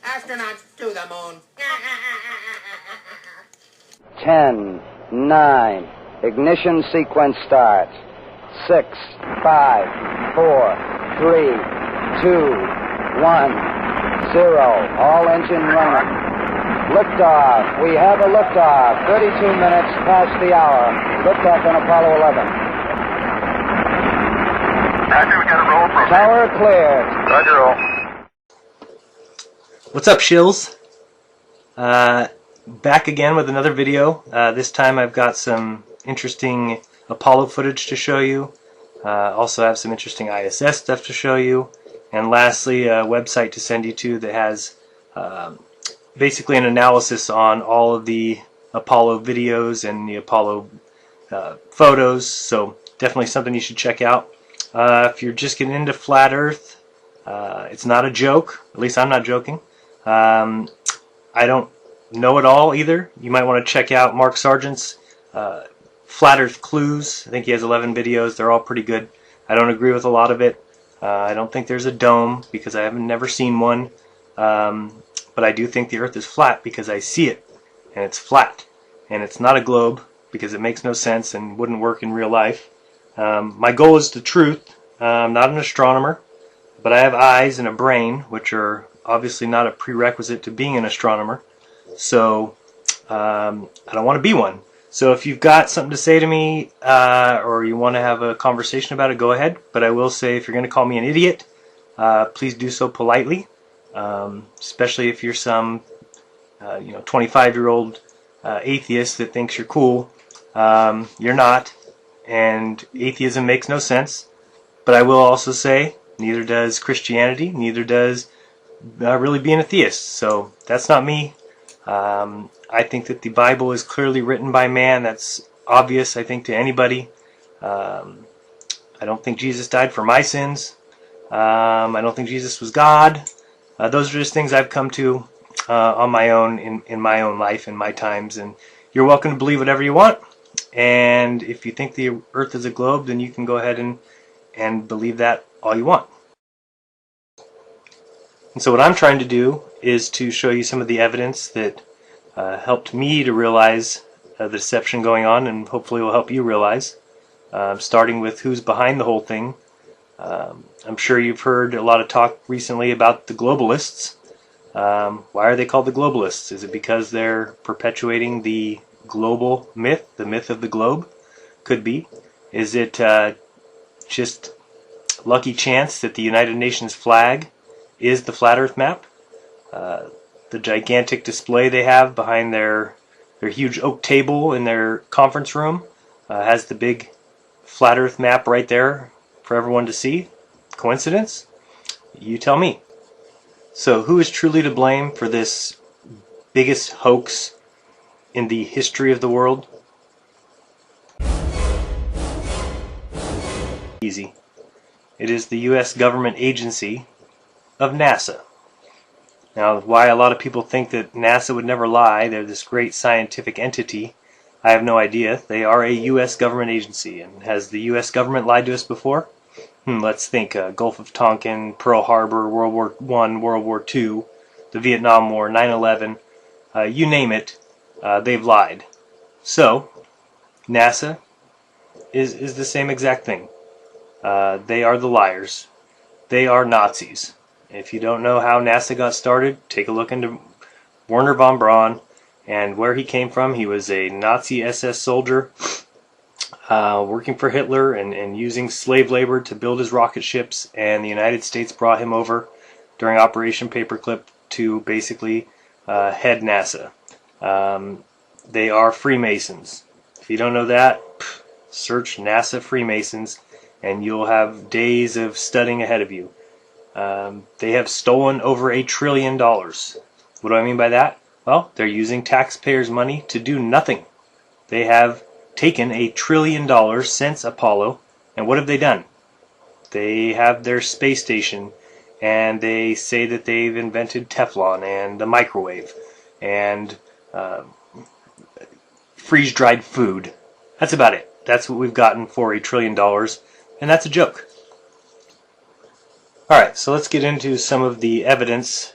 Astronauts to the moon. 10, 9, ignition sequence starts. 6, 5, 4, 3, 2, 1, 0. All engine running. Liftoff. We have a liftoff. 32 minutes past the hour. Liftoff on Apollo 11. Roger, we got a roll from Tower cleared. Roger, roll. What's up, shills? Back again with another video. This time I've got some interesting Apollo footage to show you. Also have some interesting ISS stuff to show you. And lastly, a website to send you to that has basically an analysis on all of the Apollo videos and the Apollo photos. So definitely something you should check out. If you're just getting into flat Earth, it's not a joke. At least I'm not joking. I don't know it all either. You might want to check out Mark Sargent's Flat Earth Clues. I think he has 11 videos. They're all pretty good. I don't agree with a lot of it. I don't think there's a dome because I haven't never seen one. But I do think the Earth is flat because I see it. And it's flat. And it's not a globe because it makes no sense and wouldn't work in real life. My goal is the truth. I'm not an astronomer. But I have eyes and a brain, which are obviously not a prerequisite to being an astronomer. So I don't want to be one. So if you've got something to say to me or you want to have a conversation about it, go ahead. But I will say if you're going to call me an idiot, please do so politely, especially if you're some 25-year-old atheist that thinks you're cool. You're not, and atheism makes no sense. But I will also say neither does Christianity, neither does really being a theist. So that's not me. I think that the Bible is clearly written by man. That's obvious, I think, to anybody. I don't think Jesus died for my sins. I don't think Jesus was God. Those are just things I've come to on my own, in my own life, in my times. And you're welcome to believe whatever you want. And if you think the Earth is a globe, then you can go ahead and believe that all you want. And so what I'm trying to do is to show you some of the evidence that helped me to realize the deception going on, and hopefully will help you realize, starting with who's behind the whole thing. I'm sure you've heard a lot of talk recently about the globalists. Why are they called the globalists? Is it because they're perpetuating the global myth, the myth of the globe? Could be. Is it just lucky chance that the United Nations flag is the flat Earth map? The gigantic display they have behind their huge oak table in their conference room has the big flat Earth map right there for everyone to see. Coincidence? You tell me. So who is truly to blame for this biggest hoax in the history of the world? Easy. It is the U.S. government agency of NASA. Now, why a lot of people think that NASA would never lie, they're this great scientific entity, I have no idea. They are a U.S. government agency. And has the U.S. government lied to us before? Let's think. Gulf of Tonkin, Pearl Harbor, World War I, World War II, the Vietnam War, 9/11, you name it, they've lied. So, NASA is the same exact thing. They are the liars. They are Nazis. If you don't know how NASA got started, take a look into Werner von Braun and where he came from. He was a Nazi SS soldier working for Hitler and using slave labor to build his rocket ships, and the United States brought him over during Operation Paperclip to basically head NASA. They are Freemasons. If you don't know that, search NASA Freemasons and you'll have days of studying ahead of you. They have stolen over $1 trillion. What do I mean by that? Well, they're using taxpayers' money to do nothing. They have taken $1 trillion since Apollo, and what have they done? They have their space station, and they say that they've invented Teflon and the microwave and freeze-dried food. That's about it. That's what we've gotten for $1 trillion, and that's a joke. Alright, so let's get into some of the evidence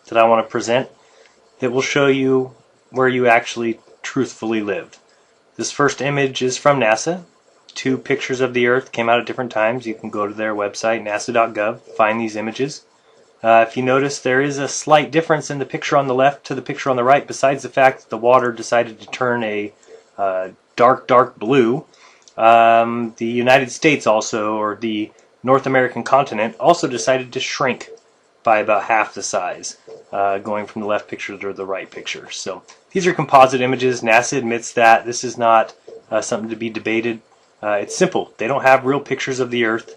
that I want to present that will show you where you actually truthfully live. This first image is from NASA. 2 pictures of the Earth came out at different times. You can go to their website, nasa.gov, find these images. If you notice, there is a slight difference in the picture on the left to the picture on the right, besides the fact that the water decided to turn a dark blue. The United States also, or the North American continent, also decided to shrink by about half the size, going from the left picture to the right picture. So these are composite images. NASA admits that. This is not something to be debated. It's simple. They don't have real pictures of the Earth.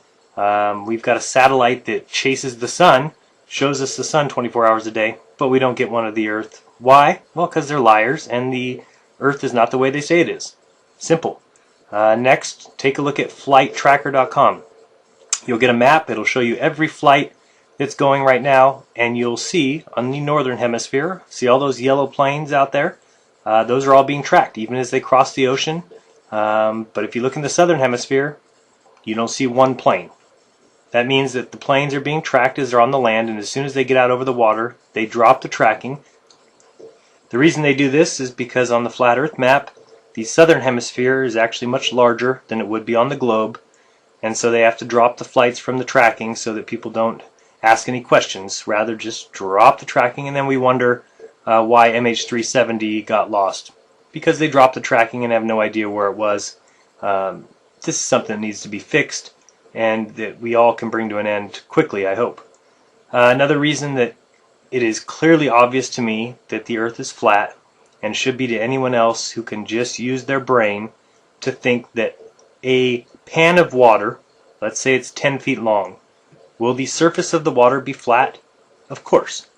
We've got a satellite that chases the sun, shows us the sun 24 hours a day, but we don't get one of the Earth. Why? Well, because they're liars, and the Earth is not the way they say it is. Simple. Next, take a look at flighttracker.com. You'll get a map. It'll show you every flight that's going right now, and you'll see on the northern hemisphere, see all those yellow planes out there? Those are all being tracked, even as they cross the ocean. But if you look in the southern hemisphere, you don't see one plane. That means that the planes are being tracked as they're on the land, and as soon as they get out over the water, they drop the tracking. The reason they do this is because on the flat Earth map, the southern hemisphere is actually much larger than it would be on the globe, and so they have to drop the flights from the tracking so that people don't ask any questions. Rather, just drop the tracking, and then we wonder why MH370 got lost. Because they dropped the tracking and have no idea where it was. This is something that needs to be fixed, and that we all can bring to an end quickly, I hope. Another reason that it is clearly obvious to me that the Earth is flat, and should be to anyone else who can just use their brain to think that a pan of water, let's say it's 10 feet long, will the surface of the water be flat? Of course.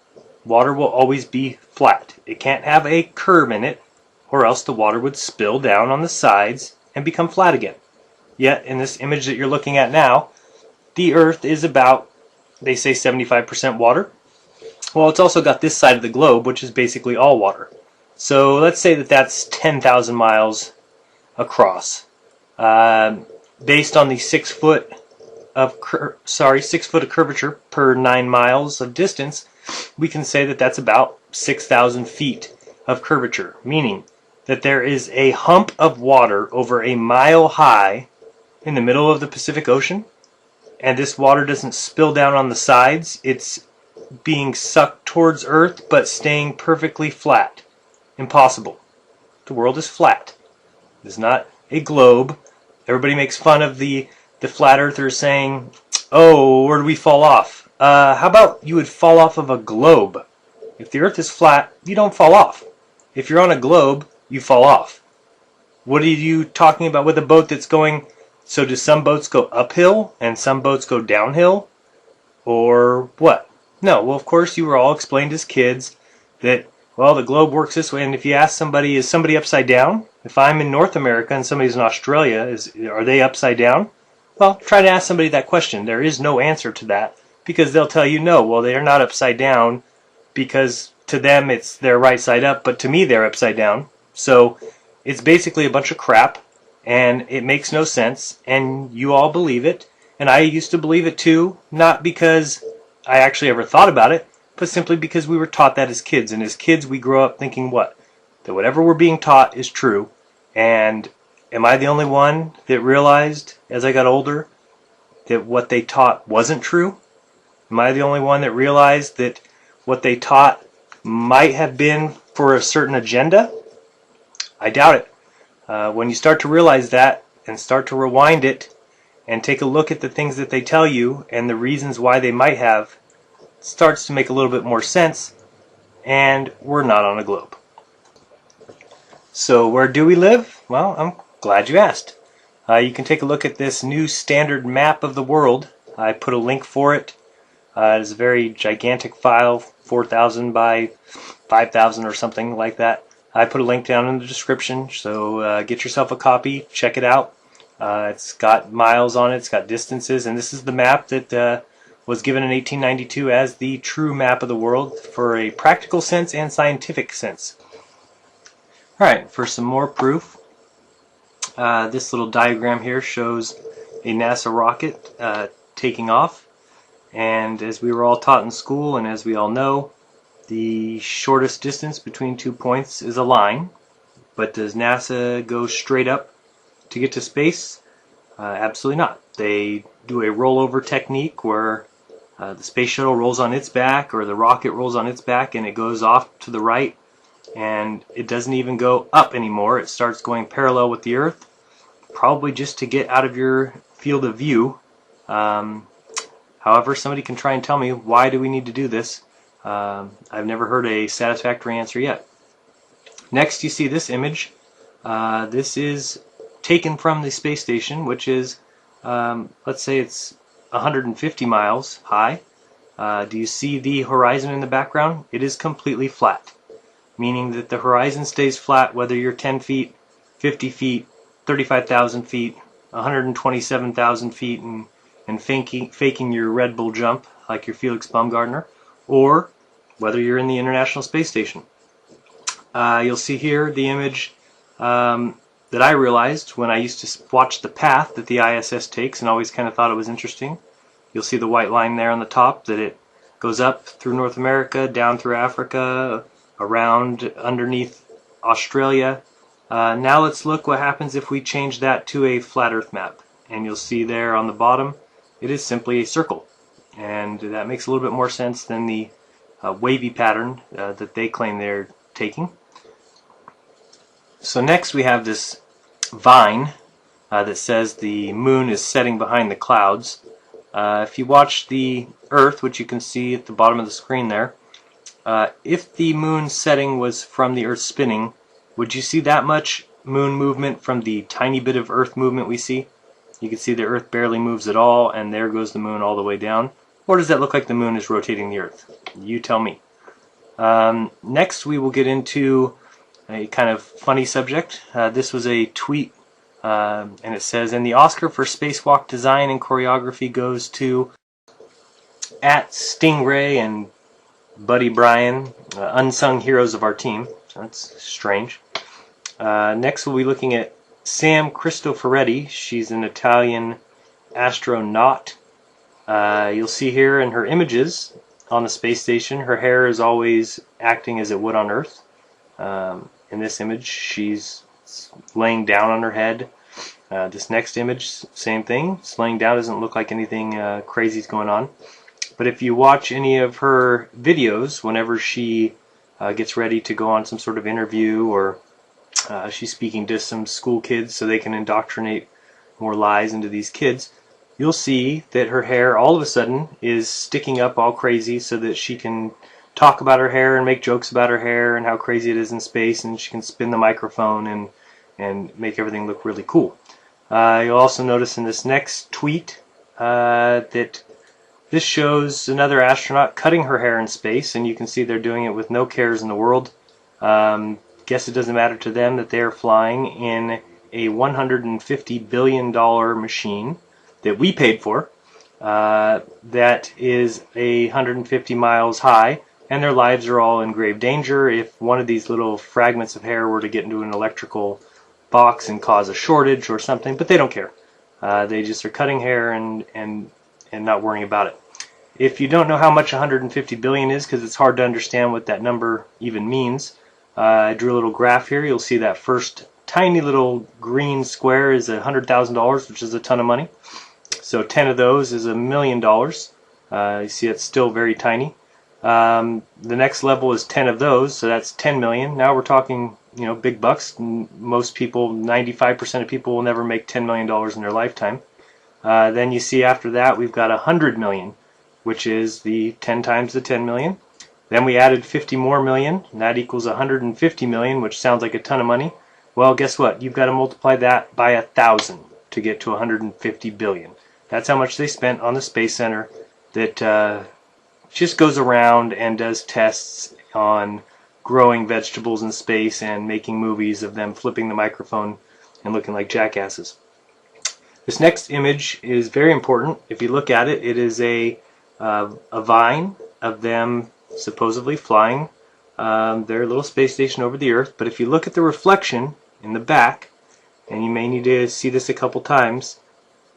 Water will always be flat. It can't have a curve in it, or else the water would spill down on the sides and become flat again. Yet, in this image that you're looking at now, the Earth is about, they say, 75% water. Well, it's also got this side of the globe, which is basically all water. So let's say that that's 10,000 miles across. Based on the 6 foot of curvature per 9 miles of distance, we can say that that's about 6,000 feet of curvature, meaning that there is a hump of water over a mile high in the middle of the Pacific Ocean, and this water doesn't spill down on the sides. It's being sucked towards Earth, but staying perfectly flat. Impossible. The world is flat. It's not a globe. Everybody makes fun of the flat earthers saying, oh, where do we fall off? How about you would fall off of a globe? If the Earth is flat, you don't fall off. If you're on a globe, you fall off. What are you talking about with a boat that's going? So do some boats go uphill and some boats go downhill? Or what? No, well, of course you were all explained as kids that, well, the globe works this way, and if you ask somebody, is somebody upside down? If I'm in North America and somebody's in Australia, are they upside down? Well, try to ask somebody that question. There is no answer to that, because they'll tell you no, well, they are not upside down, because to them it's their right side up, but to me they're upside down. So it's basically a bunch of crap, and it makes no sense, and you all believe it, and I used to believe it too, not because I actually ever thought about it, but simply because we were taught that as kids, and as kids we grow up thinking what? That whatever we're being taught is true, and am I the only one that realized as I got older that what they taught wasn't true? Am I the only one that realized that what they taught might have been for a certain agenda? I doubt it. When you start to realize that and start to rewind it and take a look at the things that they tell you and the reasons why they might have, it starts to make a little bit more sense, and we're not on a globe. So where do we live? Well, I'm glad you asked. You can take a look at this new standard map of the world. I put a link for it. It's a very gigantic file, 4,000 by 5,000 or something like that. I put a link down in the description, so get yourself a copy, check it out. It's got miles on it, it's got distances, and this is the map that was given in 1892 as the true map of the world for a practical sense and scientific sense. Alright, for some more proof, this little diagram here shows a NASA rocket taking off, and as we were all taught in school, and as we all know, The shortest distance between 2 points is a line, but does NASA go straight up to get to space? Absolutely not. They do a rollover technique where the space shuttle rolls on its back or the rocket rolls on its back and it goes off to the right, and it doesn't even go up anymore. It starts going parallel with the Earth, probably just to get out of your field of view. However, somebody can try and tell me, why do we need to do this? I've never heard a satisfactory answer yet. Next, you see this image. This is taken from the space station, which is, let's say it's 150 miles high. Do you see the horizon in the background? It is completely flat, meaning that the horizon stays flat whether you're 10 feet, 50 feet, 35,000 feet, 127,000 feet, and faking your Red Bull jump like your Felix Baumgartner, or whether you're in the International Space Station. You'll see here the image that I realized when I used to watch the path that the ISS takes and always kind of thought it was interesting. You'll see the white line there on the top, that it goes up through North America, down through Africa, around underneath Australia. Now let's look what happens if we change that to a flat Earth map. And you'll see there on the bottom, it is simply a circle. And that makes a little bit more sense than the wavy pattern that they claim they're taking. So next we have this vine that says the moon is setting behind the clouds. If you watch the Earth, which you can see at the bottom of the screen there, if the moon setting was from the Earth spinning, would you see that much moon movement from the tiny bit of Earth movement we see? You can see the Earth barely moves at all, and there goes the moon all the way down. Or does that look like the moon is rotating the Earth? You tell me. Next we will get into a kind of funny subject. This was a tweet, and it says, and the Oscar for spacewalk design and choreography goes to @Stingray and Buddy Bryan, unsung heroes of our team. So that's strange. Next we'll be looking at Sam Cristoforetti. She's an Italian astronaut. You'll see here in her images on the space station, her hair is always acting as it would on Earth. In this image, she's laying down on her head. This next image, same thing. It's laying down, doesn't look like anything crazy is going on. But if you watch any of her videos, whenever she gets ready to go on some sort of interview, or she's speaking to some school kids so they can indoctrinate more lies into these kids, you'll see that her hair all of a sudden is sticking up all crazy so that she can talk about her hair and make jokes about her hair and how crazy it is in space, and she can spin the microphone and make everything look really cool. You'll also notice in this next tweet that this shows another astronaut cutting her hair in space, and you can see they're doing it with no cares in the world. Guess it doesn't matter to them that they're flying in a $150 billion machine that we paid for, that is 150 miles high, and their lives are all in grave danger if one of these little fragments of hair were to get into an electrical box and cause a shortage or something, but they don't care. They just are cutting hair and not worrying about it. If you don't know how much 150 billion is, because it's hard to understand what that number even means, I drew a little graph here. You'll see that first tiny little green square is $100,000, which is a ton of money. So 10 of those is $1 million. You see it's still very tiny. The next level is 10 of those, so that's 10 million. Now we're talking, big bucks. Most people, 95% of people, will never make $10 million in their lifetime. Then you see after that we've got 100 million, which is the 10 times the 10 million. Then we added 50 more million, and that equals 150 million, which sounds like a ton of money. Well, guess what? You've got to multiply that by 1,000 to get to 150 billion. That's how much they spent on the Space Center that just goes around and does tests on growing vegetables in space and making movies of them flipping the microphone and looking like jackasses. This next image is very important. If you look at it, it is a vine of them supposedly flying their little space station over the Earth. But if you look at the reflection in the back, and you may need to see this a couple times,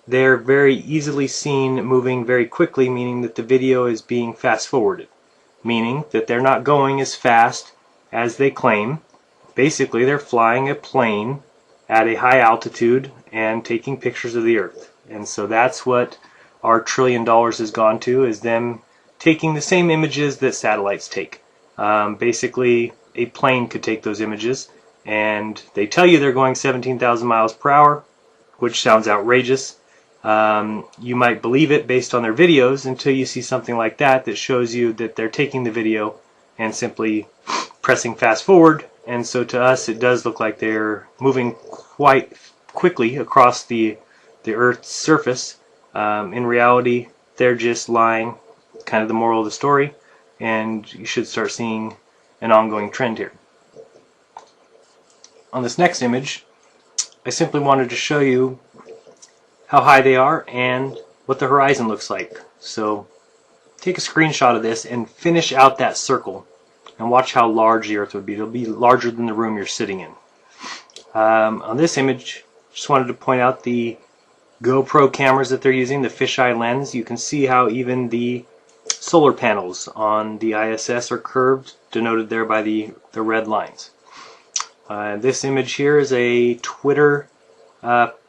they're very easily seen moving very quickly, meaning that the video is being fast forwarded. meaning that they're not going as fast as they claim. Basically, they're flying a plane at a high altitude and taking pictures of the Earth. And so that's what our $1 trillion has gone to, is them taking the same images that satellites take. Basically, a plane could take those images, and they tell you they're going 17,000 miles per hour, which sounds outrageous. You might believe it based on their videos until you see something like that that shows you that they're taking the video and simply pressing fast forward. And so to us, it does look like they're moving quite quickly across the Earth's surface. In reality, they're just lying, kind of the moral of the story, and you should start seeing an ongoing trend here. On this next image, I simply wanted to show you how high they are and what the horizon looks like. So take a screenshot of this and finish out that circle and watch how large the Earth would be. It'll be larger than the room you're sitting in. On this image, just wanted to point out the GoPro cameras that they're using, the fisheye lens. You can see how even the solar panels on the ISS are curved, denoted there by the red lines. This image here is a Twitter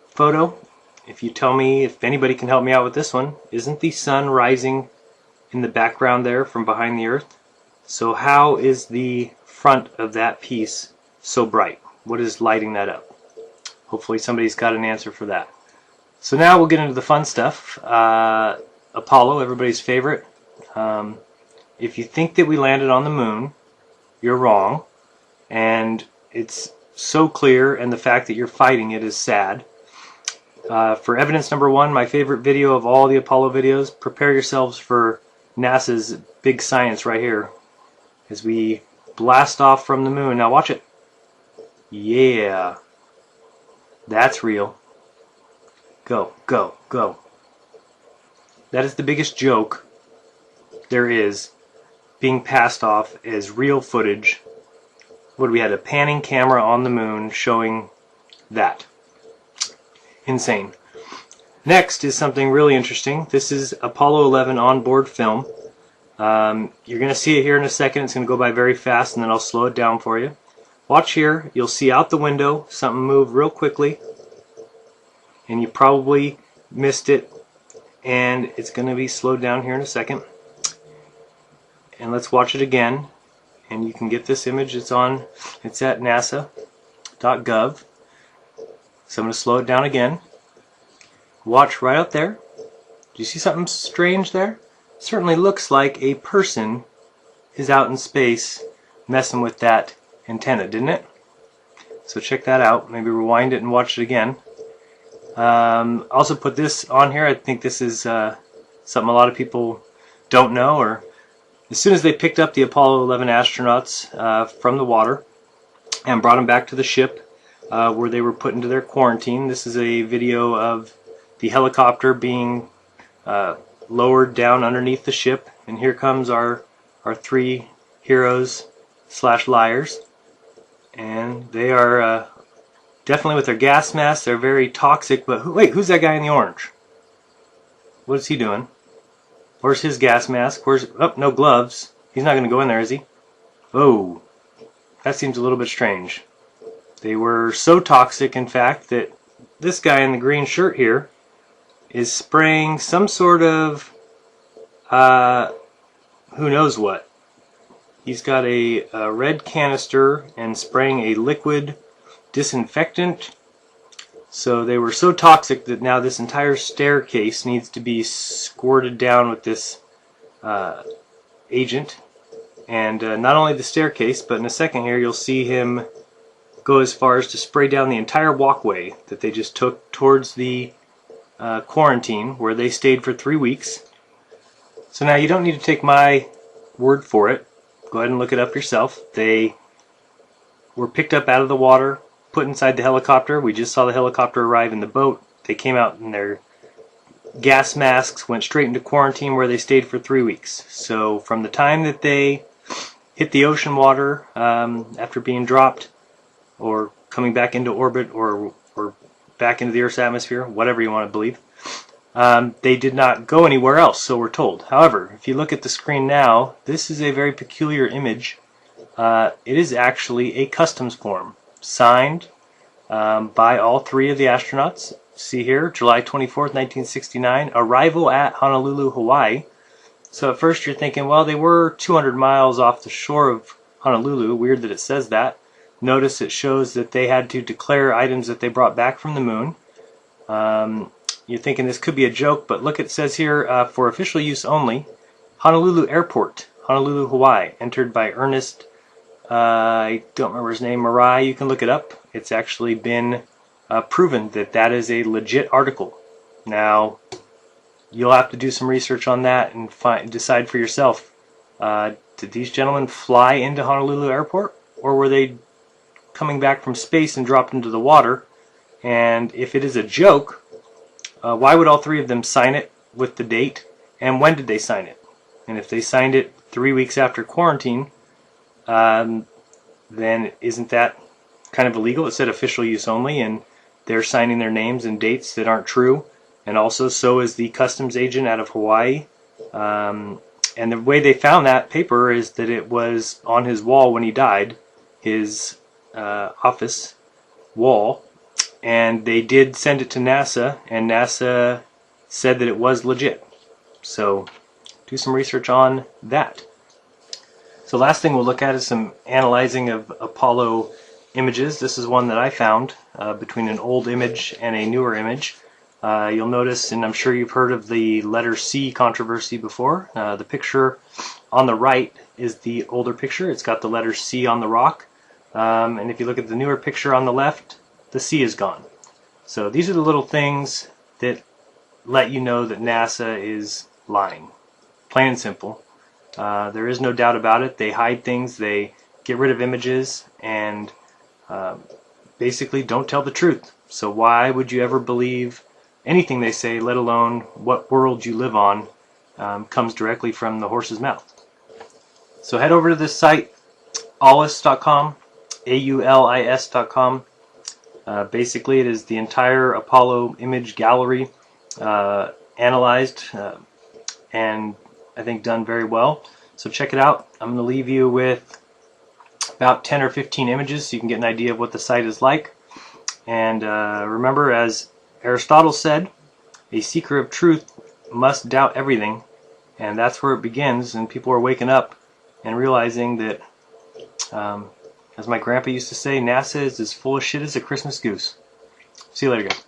photo. If you tell me, if anybody can help me out with this one, isn't the sun rising in the background there from behind the Earth? So how is the front of that piece so bright? What is lighting that up? Hopefully somebody's got an answer for that. So now we'll get into the fun stuff. Apollo, everybody's favorite. If you think that we landed on the moon, you're wrong. And it's so clear, and the fact that you're fighting it is sad. For evidence number one, my favorite video of all the Apollo videos, prepare yourselves for NASA's big science right here as we blast off from the moon. Now watch it. Yeah. That's real. Go, go, go. That is the biggest joke there is, being passed off as real footage. What, we had a panning camera on the moon showing that. Insane. Next is something really interesting. This is Apollo 11 onboard film. You're going to see it here in a second. It's going to go by very fast, and then I'll slow it down for you. Watch here. You'll see out the window something move real quickly, and you probably missed it, and it's going to be slowed down here in a second. And let's watch it again, and you can get this image. It's at nasa.gov. So I'm going to slow it down again. Watch right out there. Do you see something strange there? Certainly looks like a person is out in space messing with that antenna, didn't it? So check that out. Maybe rewind it and watch it again. Also put this on here. I think this is something a lot of people don't know. Or as soon as they picked up the Apollo 11 astronauts from the water and brought them back to the ship, where they were put into their quarantine. This is a video of the helicopter being lowered down underneath the ship, and here comes our three heroes / liars, and they are definitely with their gas masks. They're very toxic. But wait, who's that guy in the orange? What is he doing? Where's his gas mask? No gloves. He's not going to go in there, is he? Oh, that seems a little bit strange. They were so toxic, in fact, that this guy in the green shirt here is spraying some sort of, who knows what. He's got a red canister and spraying a liquid disinfectant. So they were so toxic that now this entire staircase needs to be squirted down with this agent. And not only the staircase, but in a second here you'll see him go as far as to spray down the entire walkway that they just took towards the quarantine, where they stayed for 3 weeks. So now you don't need to take my word for it. Go ahead and look it up yourself. They were picked up out of the water, put inside the helicopter. We just saw the helicopter arrive in the boat. They came out in their gas masks, went straight into quarantine, where they stayed for 3 weeks. So from the time that they hit the ocean water after being dropped, or coming back into orbit, or back into the Earth's atmosphere, whatever you want to believe, They did not go anywhere else, so we're told. However, if you look at the screen now, this is a very peculiar image. It is actually a customs form signed by all three of the astronauts. See here, July 24th, 1969, arrival at Honolulu, Hawaii. So at first you're thinking, well, they were 200 miles off the shore of Honolulu. Weird that it says that. Notice it shows that they had to declare items that they brought back from the moon. You're thinking this could be a joke, but look, it says here, for official use only, Honolulu Airport, Honolulu, Hawaii, entered by Ernest, I don't remember his name, Marai. You can look it up. It's actually been proven that that is a legit article. Now, you'll have to do some research on that and decide for yourself. Did these gentlemen fly into Honolulu Airport, or were they coming back from space and dropped into the water? And if it is a joke, why would all three of them sign it with the date, and when did they sign it? And if they signed it 3 weeks after quarantine, then isn't that kind of illegal? It said official use only, and they're signing their names and dates that aren't true. And also, so is the customs agent out of Hawaii. And the way they found that paper is that it was on his wall when he died, his office wall. And they did send it to NASA, and NASA said that it was legit. So do some research on that. So last thing we'll look at is some analyzing of Apollo images. This is one that I found between an old image and a newer image. You'll notice, and I'm sure you've heard of the letter C controversy before. The picture on the right is the older picture. It's got the letter C on the rock. And if you look at the newer picture on the left, the C is gone. So these are the little things that let you know that NASA is lying. Plain and simple. There is no doubt about it. They hide things, they get rid of images, and basically don't tell the truth. So why would you ever believe anything they say, let alone what world you live on, comes directly from the horse's mouth. So head over to this site, aulis.com, AULIS.com. Basically, it is the entire Apollo image gallery analyzed and I think done very well. So check it out. I'm going to leave you with about 10 or 15 images so you can get an idea of what the site is like. And remember, as Aristotle said, a seeker of truth must doubt everything. And that's where it begins, and people are waking up and realizing that, as my grandpa used to say, NASA is as full of shit as a Christmas goose. See you later, guys.